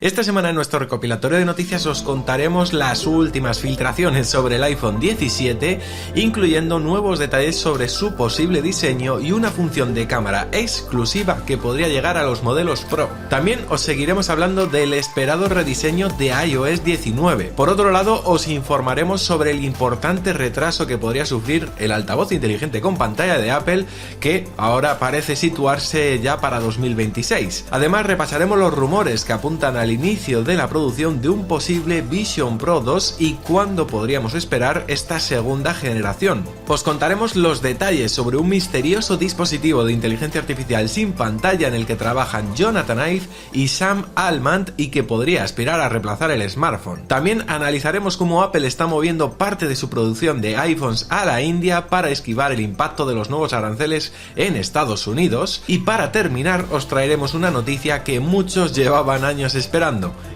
Esta semana en nuestro recopilatorio de noticias os contaremos las últimas filtraciones sobre el iPhone 17, incluyendo nuevos detalles sobre su posible diseño y una función de cámara exclusiva que podría llegar a los modelos Pro. También os seguiremos hablando del esperado rediseño de iOS 19. Por otro lado, os informaremos sobre el importante retraso que podría sufrir el altavoz inteligente con pantalla de Apple, que ahora parece situarse ya para 2026. Además, repasaremos los rumores que apuntan al inicio de la producción de un posible Vision Pro 2 y cuándo podríamos esperar esta segunda generación. Os contaremos los detalles sobre un misterioso dispositivo de inteligencia artificial sin pantalla en el que trabajan Jonathan Ive y Sam Altman y que podría aspirar a reemplazar el smartphone. También analizaremos cómo Apple está moviendo parte de su producción de iPhones a la India para esquivar el impacto de los nuevos aranceles en Estados Unidos. Y para terminar os traeremos una noticia que muchos llevaban años esperando.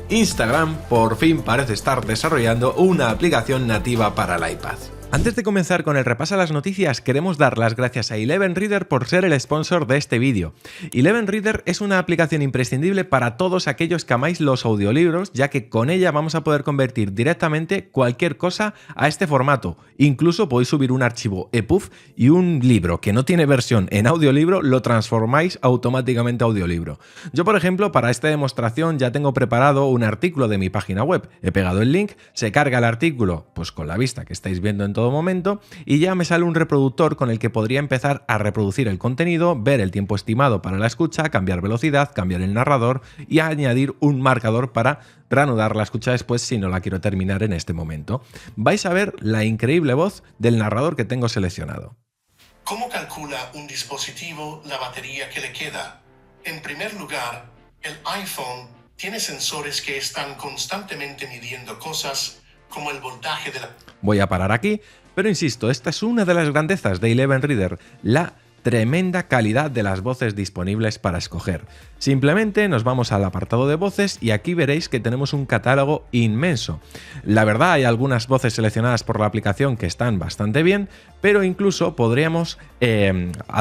Instagram por fin parece estar desarrollando una aplicación nativa para el iPad. Antes de comenzar con el repaso a las noticias, queremos dar las gracias a Eleven Reader por ser el sponsor de este vídeo. Eleven Reader es una aplicación imprescindible para todos aquellos que amáis los audiolibros, ya que con ella vamos a poder convertir directamente cualquier cosa a este formato. Incluso podéis subir un archivo EPUB y un libro que no tiene versión en audiolibro, lo transformáis automáticamente a audiolibro. Yo, por ejemplo, para esta demostración ya tengo preparado un artículo de mi página web. He pegado el link, se carga el artículo pues con la vista que estáis viendo en todo momento y ya me sale un reproductor con el que podría empezar a reproducir el contenido, ver el tiempo estimado para la escucha, cambiar velocidad, cambiar el narrador y añadir un marcador para reanudar la escucha después si no la quiero terminar en este momento. Vais a ver la increíble voz del narrador que tengo seleccionado. ¿Cómo calcula un dispositivo la batería que le queda? En primer lugar, el iPhone tiene sensores que están constantemente midiendo cosas como el voltaje de la... Voy a parar aquí, pero insisto, esta es una de las grandezas de Eleven Reader, la tremenda calidad de las voces disponibles para escoger. Simplemente nos vamos al apartado de voces y aquí veréis que tenemos un catálogo inmenso. La verdad, hay algunas voces seleccionadas por la aplicación que están bastante bien, pero incluso podríamos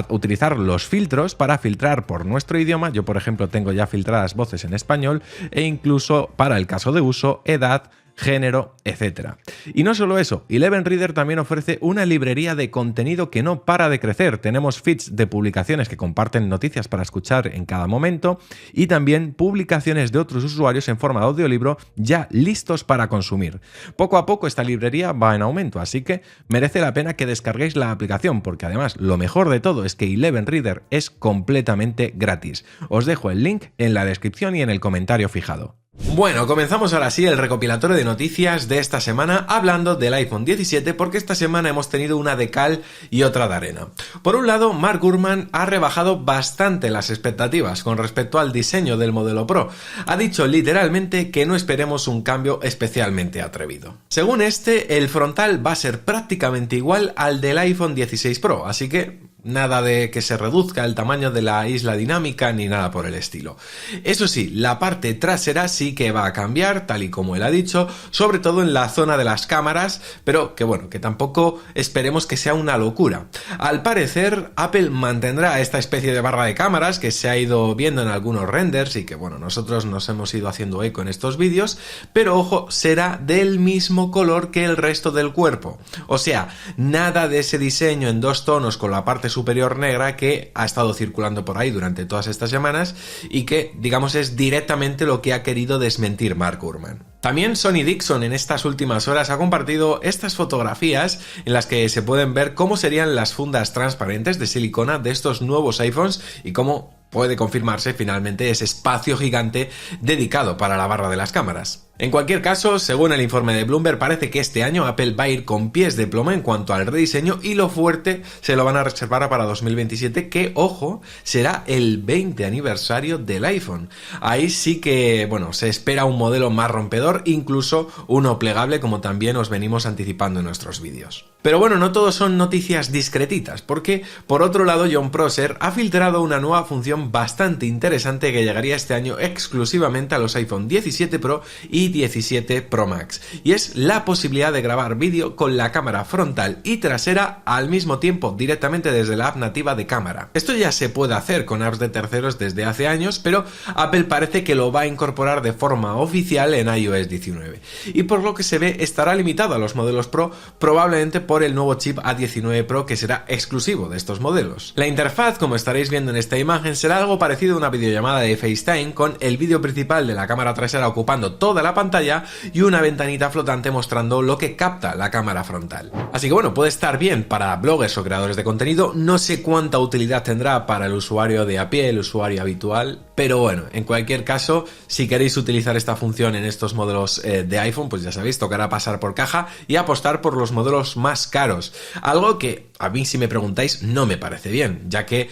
utilizar los filtros para filtrar por nuestro idioma. Yo, por ejemplo, tengo ya filtradas voces en español e incluso para el caso de uso, edad, género, etc. Y no solo eso, Eleven Reader también ofrece una librería de contenido que no para de crecer. Tenemos feeds de publicaciones que comparten noticias para escuchar en cada momento y también publicaciones de otros usuarios en forma de audiolibro ya listos para consumir. Poco a poco esta librería va en aumento, así que merece la pena que descarguéis la aplicación porque además lo mejor de todo es que Eleven Reader es completamente gratis. Os dejo el link en la descripción y en el comentario fijado. Bueno, comenzamos ahora sí el recopilatorio de noticias de esta semana hablando del iPhone 17 porque esta semana hemos tenido una de cal y otra de arena. Por un lado, Mark Gurman ha rebajado bastante las expectativas con respecto al diseño del modelo Pro. Ha dicho literalmente que no esperemos un cambio especialmente atrevido. Según este, el frontal va a ser prácticamente igual al del iPhone 16 Pro, así que nada de que se reduzca el tamaño de la isla dinámica ni nada por el estilo. Eso sí, la parte trasera sí que va a cambiar, tal y como él ha dicho, sobre todo en la zona de las cámaras, pero que bueno, que tampoco esperemos que sea una locura. Al parecer, Apple mantendrá esta especie de barra de cámaras que se ha ido viendo en algunos renders y que bueno, nosotros nos hemos ido haciendo eco en estos vídeos, pero ojo, será del mismo color que el resto del cuerpo. O sea, nada de ese diseño en dos tonos con la parte superior negra que ha estado circulando por ahí durante todas estas semanas y que, digamos, es directamente lo que ha querido desmentir Mark Gurman. También Sony Dixon en estas últimas horas ha compartido estas fotografías en las que se pueden ver cómo serían las fundas transparentes de silicona de estos nuevos iPhones y cómo puede confirmarse finalmente ese espacio gigante dedicado para la barra de las cámaras. En cualquier caso, según el informe de Bloomberg, parece que este año Apple va a ir con pies de plomo en cuanto al rediseño y lo fuerte se lo van a reservar para 2027, que, ojo, será el 20 aniversario del iPhone. Ahí sí que, bueno, se espera un modelo más rompedor, incluso uno plegable, como también os venimos anticipando en nuestros vídeos. Pero bueno, no todo son noticias discretitas, porque por otro lado Jon Prosser ha filtrado una nueva función función bastante interesante que llegaría este año exclusivamente a los iPhone 17 Pro y 17 Pro Max, y es la posibilidad de grabar vídeo con la cámara frontal y trasera al mismo tiempo directamente desde la app nativa de cámara. Esto ya se puede hacer con apps de terceros desde hace años, pero Apple parece que lo va a incorporar de forma oficial en iOS 19, y por lo que se ve estará limitado a los modelos Pro, probablemente por el nuevo chip A19 Pro que será exclusivo de estos modelos. La interfaz, como estaréis viendo en esta imagen, será algo parecido a una videollamada de FaceTime, con el vídeo principal de la cámara trasera ocupando toda la pantalla y una ventanita flotante mostrando lo que capta la cámara frontal. Así que bueno, puede estar bien para bloggers o creadores de contenido, no sé cuánta utilidad tendrá para el usuario de a pie, el usuario habitual, pero bueno, en cualquier caso, si queréis utilizar esta función en estos modelos de iPhone, pues ya sabéis, tocará pasar por caja y apostar por los modelos más caros, algo que a mí, si me preguntáis, no me parece bien, ya que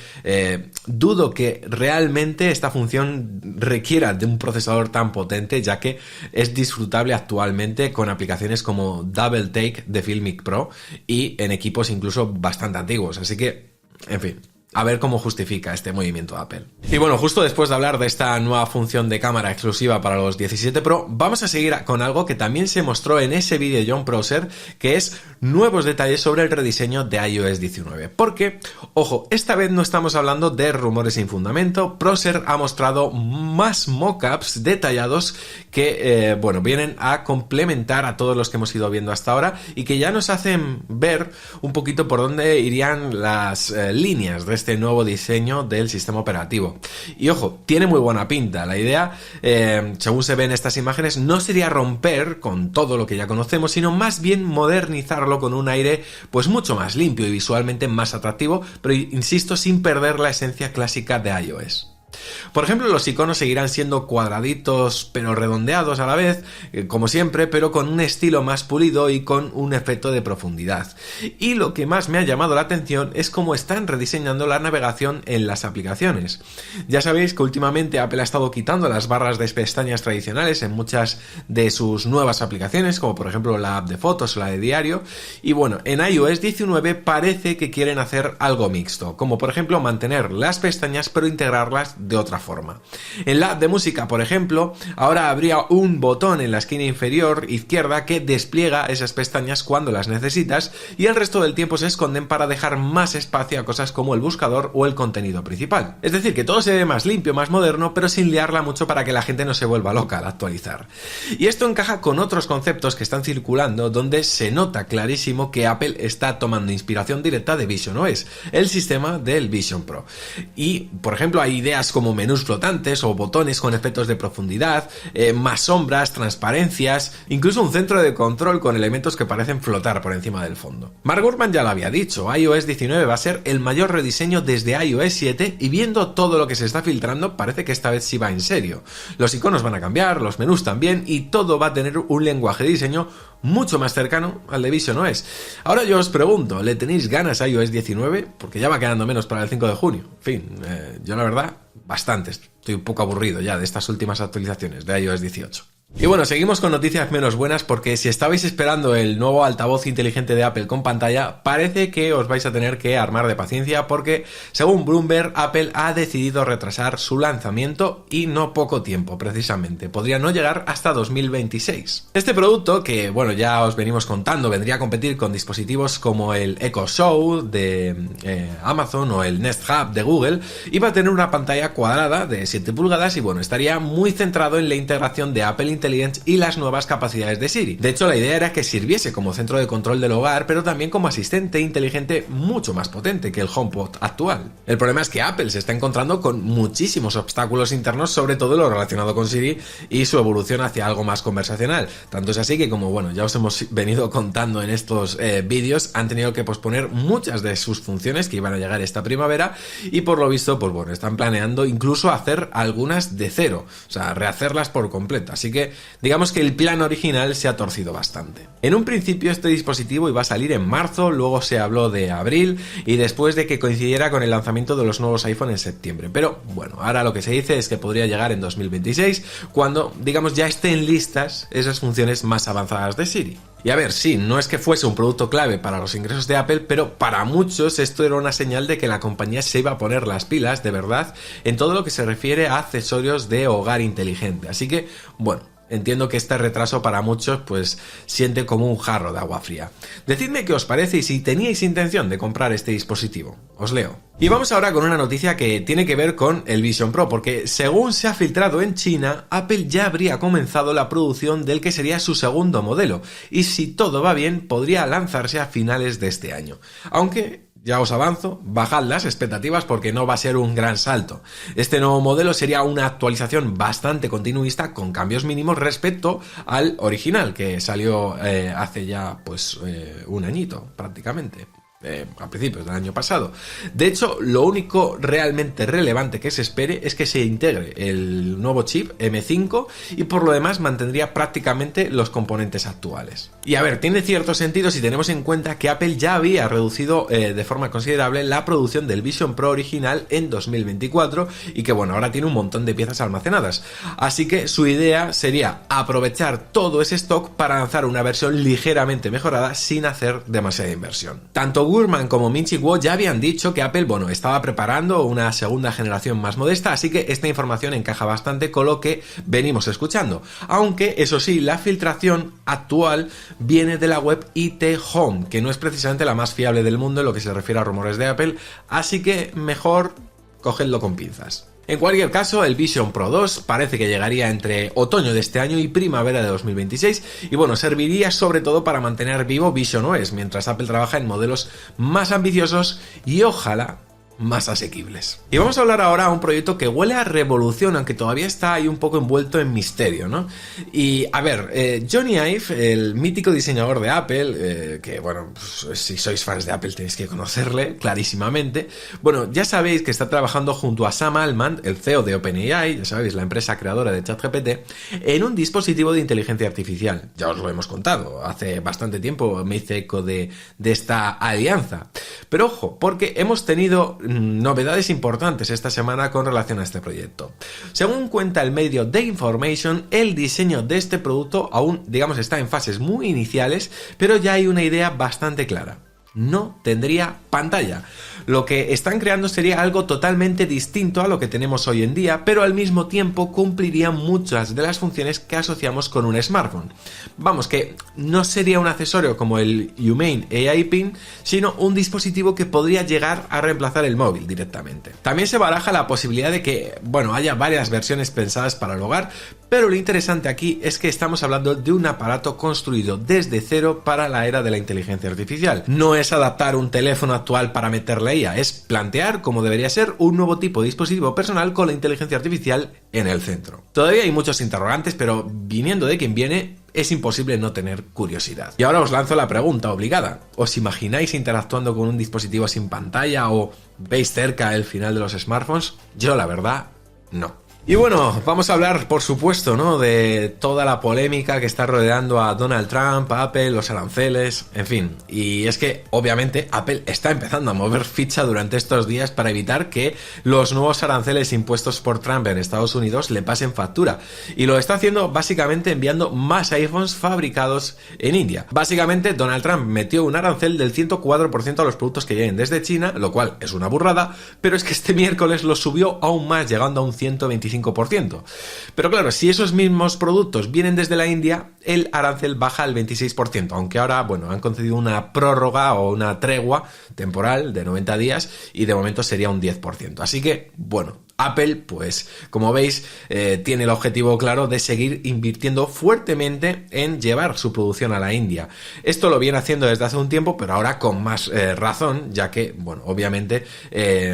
dudo que realmente esta función requiera de un procesador tan potente, ya que es disfrutable actualmente con aplicaciones como Double Take de Filmic Pro y en equipos incluso bastante antiguos, así que, en fin, a ver cómo justifica este movimiento de Apple. Y bueno, justo después de hablar de esta nueva función de cámara exclusiva para los 17 Pro, vamos a seguir con algo que también se mostró en ese vídeo Jon Prosser, que es nuevos detalles sobre el rediseño de iOS 19. Porque, ojo, esta vez no estamos hablando de rumores sin fundamento. Prosser ha mostrado más mockups detallados que, bueno, vienen a complementar a todos los que hemos ido viendo hasta ahora y que ya nos hacen ver un poquito por dónde irían las líneas de este nuevo diseño del sistema operativo. Y ojo, tiene muy buena pinta. La idea, según se ve en estas imágenes, no sería romper con todo lo que ya conocemos, sino más bien modernizarlo con un aire pues mucho más limpio y visualmente más atractivo, pero insisto, sin perder la esencia clásica de iOS. Por ejemplo, los iconos seguirán siendo cuadraditos pero redondeados a la vez, como siempre, pero con un estilo más pulido y con un efecto de profundidad. Y lo que más me ha llamado la atención es cómo están rediseñando la navegación en las aplicaciones. Ya sabéis que últimamente Apple ha estado quitando las barras de pestañas tradicionales en muchas de sus nuevas aplicaciones, como por ejemplo la app de fotos o la de diario, y bueno, en iOS 19 parece que quieren hacer algo mixto, como por ejemplo mantener las pestañas pero integrarlas de otra forma. En la app de música, por ejemplo, ahora habría un botón en la esquina inferior izquierda que despliega esas pestañas cuando las necesitas y el resto del tiempo se esconden para dejar más espacio a cosas como el buscador o el contenido principal. Es decir, que todo se ve más limpio, más moderno, pero sin liarla mucho para que la gente no se vuelva loca al actualizar. Y esto encaja con otros conceptos que están circulando donde se nota clarísimo que Apple está tomando inspiración directa de visionOS, el sistema del Vision Pro. Y, por ejemplo, hay ideas como menús flotantes o botones con efectos de profundidad, más sombras, transparencias, incluso un centro de control con elementos que parecen flotar por encima del fondo. Mark Gurman ya lo había dicho, iOS 19 va a ser el mayor rediseño desde iOS 7 y viendo todo lo que se está filtrando parece que esta vez sí va en serio. Los iconos van a cambiar, los menús también y todo va a tener un lenguaje de diseño mucho más cercano al de visionOS. Ahora yo os pregunto, ¿le tenéis ganas a iOS 19? Porque ya va quedando menos para el 5 de junio. En fin, yo la verdad, bastante. Estoy un poco aburrido ya de estas últimas actualizaciones de iOS 18. Y bueno, seguimos con noticias menos buenas porque si estabais esperando el nuevo altavoz inteligente de Apple con pantalla, parece que os vais a tener que armar de paciencia porque, según Bloomberg, Apple ha decidido retrasar su lanzamiento y no poco tiempo, precisamente. Podría no llegar hasta 2026. Este producto, que bueno, ya os venimos contando, vendría a competir con dispositivos como el Echo Show de Amazon o el Nest Hub de Google, iba a tener una pantalla cuadrada de 7 pulgadas y bueno, estaría muy centrado en la integración de Apple Intelligence y las nuevas capacidades de Siri. De hecho, la idea era que sirviese como centro de control del hogar, pero también como asistente inteligente mucho más potente que el HomePod actual. El problema es que Apple se está encontrando con muchísimos obstáculos internos, sobre todo lo relacionado con Siri y su evolución hacia algo más conversacional. Tanto es así que, como bueno, ya os hemos venido contando en estos vídeos, han tenido que posponer muchas de sus funciones que iban a llegar esta primavera y por lo visto, pues bueno, están planeando incluso hacer algunas de cero, o sea, rehacerlas por completo. Así que digamos que el plan original se ha torcido bastante. En un principio este dispositivo iba a salir en marzo, luego se habló de abril y después de que coincidiera con el lanzamiento de los nuevos iPhone en septiembre. Pero bueno, ahora lo que se dice es que podría llegar en 2026 cuando, digamos, ya estén listas esas funciones más avanzadas de Siri. Y a ver, sí, no es que fuese un producto clave para los ingresos de Apple, pero para muchos esto era una señal de que la compañía se iba a poner las pilas, de verdad, en todo lo que se refiere a accesorios de hogar inteligente. Así que, bueno, entiendo que este retraso para muchos pues siente como un jarro de agua fría. Decidme qué os parece y si teníais intención de comprar este dispositivo. Os leo. Y vamos ahora con una noticia que tiene que ver con el Vision Pro, porque según se ha filtrado en China, Apple ya habría comenzado la producción del que sería su segundo modelo, y si todo va bien podría lanzarse a finales de este año. Aunque ya os avanzo, bajad las expectativas porque no va a ser un gran salto. Este nuevo modelo sería una actualización bastante continuista con cambios mínimos respecto al original que salió hace ya pues un añito prácticamente. A principios del año pasado. De hecho, lo único realmente relevante que se espere es que se integre el nuevo chip M5 y por lo demás mantendría prácticamente los componentes actuales. Y a ver, tiene cierto sentido si tenemos en cuenta que Apple ya había reducido de forma considerable la producción del Vision Pro original en 2024 y que bueno, ahora tiene un montón de piezas almacenadas. Así que su idea sería aprovechar todo ese stock para lanzar una versión ligeramente mejorada sin hacer demasiada inversión. Tanto Gurman como Ming-Chi Kuo ya habían dicho que Apple, bueno, estaba preparando una segunda generación más modesta, así que esta información encaja bastante con lo que venimos escuchando. Aunque, eso sí, la filtración actual viene de la web IT Home, que no es precisamente la más fiable del mundo en lo que se refiere a rumores de Apple, así que mejor cogedlo con pinzas. En cualquier caso, el Vision Pro 2 parece que llegaría entre otoño de este año y primavera de 2026 y bueno, serviría sobre todo para mantener vivo Vision OS, mientras Apple trabaja en modelos más ambiciosos y ojalá más asequibles. Y vamos a hablar ahora de un proyecto que huele a revolución, aunque todavía está ahí un poco envuelto en misterio, ¿no? Y a ver, Jony Ive, el mítico diseñador de Apple, que bueno, pues, si sois fans de Apple tenéis que conocerle clarísimamente, bueno, ya sabéis que está trabajando junto a Sam Altman, el CEO de OpenAI, ya sabéis, la empresa creadora de ChatGPT, en un dispositivo de inteligencia artificial. Ya os lo hemos contado, hace bastante tiempo me hice eco de esta alianza. Pero ojo, porque hemos tenido novedades importantes esta semana con relación a este proyecto. Según cuenta el medio The Information, el diseño de este producto aún, digamos, está en fases muy iniciales, pero ya hay una idea bastante clara. No tendría pantalla. Lo que están creando sería algo totalmente distinto a lo que tenemos hoy en día, pero al mismo tiempo cumpliría muchas de las funciones que asociamos con un smartphone. Vamos, que no sería un accesorio como el Humane AI Pin, sino un dispositivo que podría llegar a reemplazar el móvil directamente. También se baraja la posibilidad de que, bueno, haya varias versiones pensadas para el hogar, pero lo interesante aquí es que estamos hablando de un aparato construido desde cero para la era de la inteligencia artificial. No es adaptar un teléfono actual para meterle IA, es plantear cómo debería ser un nuevo tipo de dispositivo personal con la inteligencia artificial en el centro. Todavía hay muchos interrogantes, pero viniendo de quien viene, es imposible no tener curiosidad. Y ahora os lanzo la pregunta obligada. ¿Os imagináis interactuando con un dispositivo sin pantalla o veis cerca el final de los smartphones? Yo, la verdad, no. Y bueno, vamos a hablar, por supuesto, ¿no?, de toda la polémica que está rodeando a Donald Trump, a Apple, los aranceles, en fin. Y es que, obviamente, Apple está empezando a mover ficha durante estos días para evitar que los nuevos aranceles impuestos por Trump en Estados Unidos le pasen factura. Y lo está haciendo básicamente enviando más iPhones fabricados en India. Básicamente, Donald Trump metió un arancel del 104% a los productos que lleguen desde China, lo cual es una burrada, pero es que este miércoles lo subió aún más, llegando a un 125%. Pero claro, si esos mismos productos vienen desde la India, el arancel baja al 26%, aunque ahora, bueno, han concedido una prórroga o una tregua temporal de 90 días y de momento sería un 10%. Así que, bueno, Apple, pues, como veis, tiene el objetivo claro de seguir invirtiendo fuertemente en llevar su producción a la India. Esto lo viene haciendo desde hace un tiempo, pero ahora con más razón, ya que, bueno, obviamente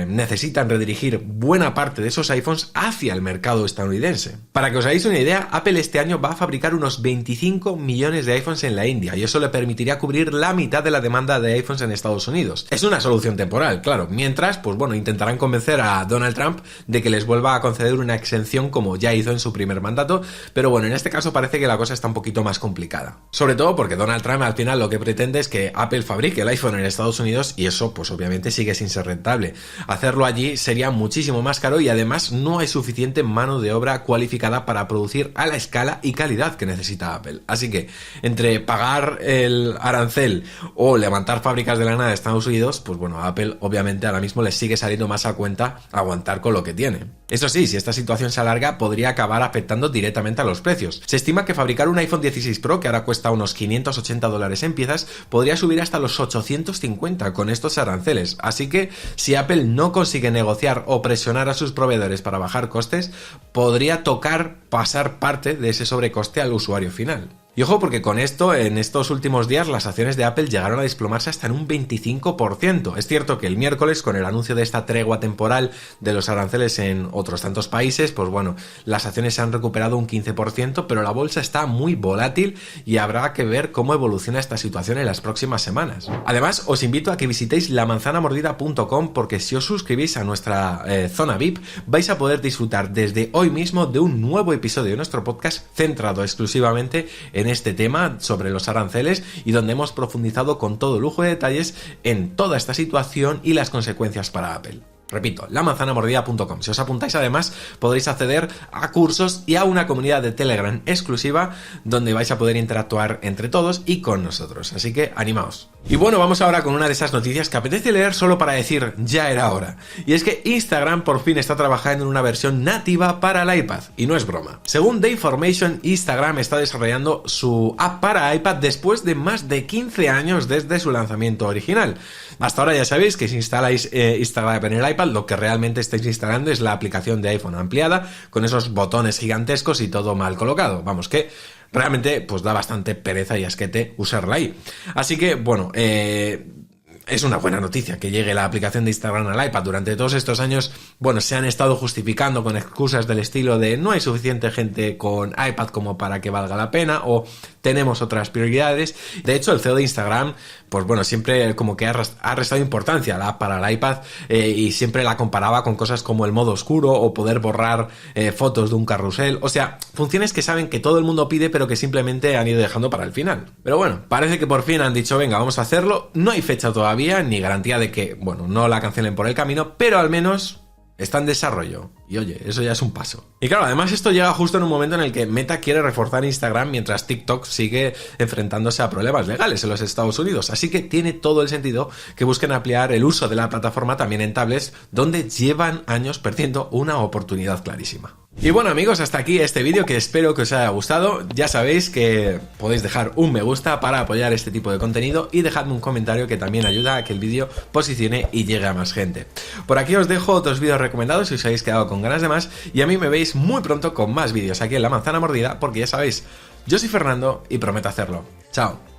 necesitan redirigir buena parte de esos iPhones hacia el mercado estadounidense. Para que os hagáis una idea, Apple este año va a fabricar unos 25 millones de iPhones en la India y eso le permitiría cubrir la mitad de la demanda de iPhones en Estados Unidos. Es una solución temporal, claro, mientras, pues bueno, intentarán convencer a Donald Trump de de que les vuelva a conceder una exención como ya hizo en su primer mandato, pero bueno, en este caso parece que la cosa está un poquito más complicada. Sobre todo porque Donald Trump al final lo que pretende es que Apple fabrique el iPhone en Estados Unidos y eso pues obviamente sigue sin ser rentable. Hacerlo allí sería muchísimo más caro y además no hay suficiente mano de obra cualificada para producir a la escala y calidad que necesita Apple. Así que entre pagar el arancel o levantar fábricas de la nada de Estados Unidos, pues bueno, a Apple obviamente ahora mismo les sigue saliendo más a cuenta aguantar con lo que tiene. Eso sí, si esta situación se alarga podría acabar afectando directamente a los precios. Se estima que fabricar un iPhone 16 Pro, que ahora cuesta unos $580 en piezas, podría subir hasta los 850 con estos aranceles. Así que si Apple no consigue negociar o presionar a sus proveedores para bajar costes, podría tocar pasar parte de ese sobrecoste al usuario final. Y ojo porque con esto, en estos últimos días, las acciones de Apple llegaron a desplomarse hasta en un 25%. Es cierto que el miércoles, con el anuncio de esta tregua temporal de los aranceles en otros tantos países, pues bueno, las acciones se han recuperado un 15%, pero la bolsa está muy volátil y habrá que ver cómo evoluciona esta situación en las próximas semanas. Además, os invito a que visitéis lamanzanamordida.com porque si os suscribís a nuestra zona VIP, vais a poder disfrutar desde hoy mismo de un nuevo episodio de nuestro podcast centrado exclusivamente en este tema sobre los aranceles y donde hemos profundizado con todo lujo de detalles en toda esta situación y las consecuencias para Apple. Repito, lamanzanamordida.com. Si os apuntáis además podréis acceder a cursos y a una comunidad de Telegram exclusiva donde vais a poder interactuar entre todos y con nosotros. Así que animaos. Y bueno, vamos ahora con una de esas noticias que apetece leer solo para decir ya era hora. Y es que Instagram por fin está trabajando en una versión nativa para el iPad. Y no es broma. Según The Information, Instagram está desarrollando su app para iPad después de más de 15 años desde su lanzamiento original. Hasta ahora ya sabéis que si instaláis Instagram en el iPad, lo que realmente estáis instalando es la aplicación de iPhone ampliada, con esos botones gigantescos y todo mal colocado. Vamos, que realmente pues da bastante pereza y asquete usarla ahí. Así que, bueno, es una buena noticia que llegue la aplicación de Instagram al iPad. Durante todos estos años, bueno, se han estado justificando con excusas del estilo de no hay suficiente gente con iPad como para que valga la pena o tenemos otras prioridades. De hecho, el CEO de Instagram, pues bueno, siempre como que ha restado importancia a la app para el iPad y siempre la comparaba con cosas como el modo oscuro o poder borrar fotos de un carrusel. O sea, funciones que saben que todo el mundo pide pero que simplemente han ido dejando para el final. Pero bueno, parece que por fin han dicho, venga, vamos a hacerlo. No hay fecha todavía, ni garantía de que, bueno, no la cancelen por el camino, pero al menos está en desarrollo. Y oye, eso ya es un paso. Y claro, además esto llega justo en un momento en el que Meta quiere reforzar Instagram mientras TikTok sigue enfrentándose a problemas legales en los Estados Unidos. Así que tiene todo el sentido que busquen ampliar el uso de la plataforma también en tablets, donde llevan años perdiendo una oportunidad clarísima. Y bueno amigos, hasta aquí este vídeo que espero que os haya gustado. Ya sabéis que podéis dejar un me gusta para apoyar este tipo de contenido y dejadme un comentario que también ayuda a que el vídeo posicione y llegue a más gente. Por aquí os dejo otros vídeos recomendados si os habéis quedado con ganas de más y a mí me veis muy pronto con más vídeos aquí en La Manzana Mordida porque ya sabéis, yo soy Fernando y prometo hacerlo. Chao.